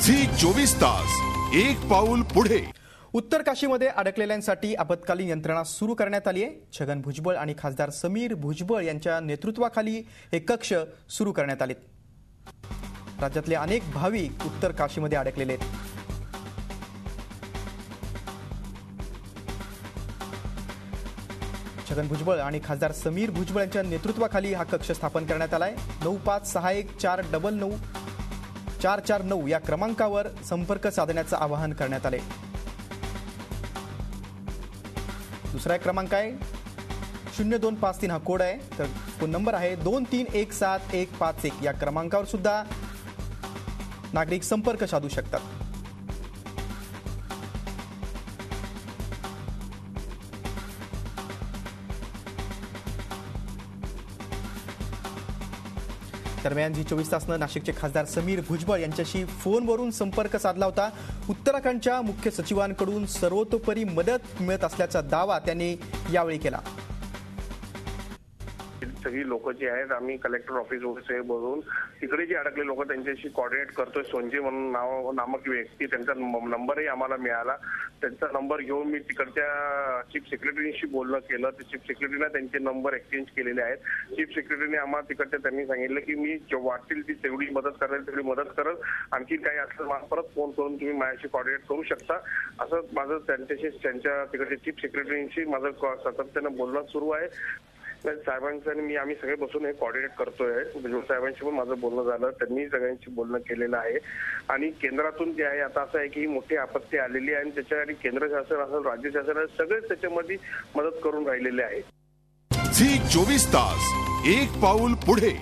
Zee 24 तास एक पाऊल पुढे। उत्तर काशीमध्ये अडकलेल्यांसाठी आपत्कालीन यंत्रणा सुरू करण्यात आली आहे। छगन भुजबळ आणि खासदार समीर भुजबळ यांच्या नेतृत्वाखाली हे कक्ष सुरू करण्यात आले। राज्यातले अनेक भाविक उत्तर काशीमध्ये अडकलेले आहेत। छगन भुजबळ आणि खासदार समीर भुजबळ यांच्या नेतृत्वाखाली हा कक्ष स्थापन करण्यात आला आहे। 9561494449 या क्रमांकावर संपर्क साधण्याचं आवाहन करण्यात आले। दुसरा क्रमांक आहे 0253 हा कोड आहे, तर फोन नंबर आहे 23175151 या क्रमांकावर सुद्धा नागरिक संपर्क साधू शकतात। दरम्यान झी 24 तासनं नाशिकचे खासदार समीर भुजबळ यांच्याशी फोनवरून संपर्क साधला होता। उत्तराखंडच्या मुख्य सचिवांकडून सर्वतोपरी मदत मिळत असल्याचा दावा त्यांनी यावेळी केला। सगळी लोक जी आहेत आम्ही कलेक्टर ऑफिसवर बोलून तिकडे जे अडकले लोक त्यांच्याशी कोऑर्डिनेट करतोय। सोंजे म्हणून नामक व्यक्ती, त्यांचा नंबरही आम्हाला मिळाला। त्यांचा नंबर घेऊन मी तिकडच्या चीफ सेक्रेटरीशी बोलणं केलं। ते चीफ सेक्रेटरीने त्यांचे नंबर एक्सचेंज केलेले आहेत। चीफ सेक्रेटरीने आम्हाला तिकडच्या त्यांनी सांगितलं की मी वाटतील ती तेवढी मदत करेल, तेवढी मदत करत, आणखी काही असलं मला परत फोन करून तुम्ही माझ्याशी कोऑर्डिनेट करू शकता, असं माझं त्यांच्याशी त्यांच्या तिकडच्या चीफ सेक्रेटरीशी माझं सातत्यानं बोलणं सुरू आहे। साहेबांचं आम्ही सगळे बसून हे कोऑर्डिनेट करतोय। भुजबळ साहेबांशी पण माझं बोलणं झालं, त्यांनी सगळ्यांशी बोलणं केलेलं आहे। आणि केंद्रातून जे आहे आता असं आहे की ही मोठी आपत्ती आलेली आहे आणि त्याच्यासाठी केंद्र शासन असेल, राज्य शासन असेल, सगळेच त्याच्यामध्ये मदत करून राहिलेले आहेत। झी 24 तास एक पाऊल पुढे।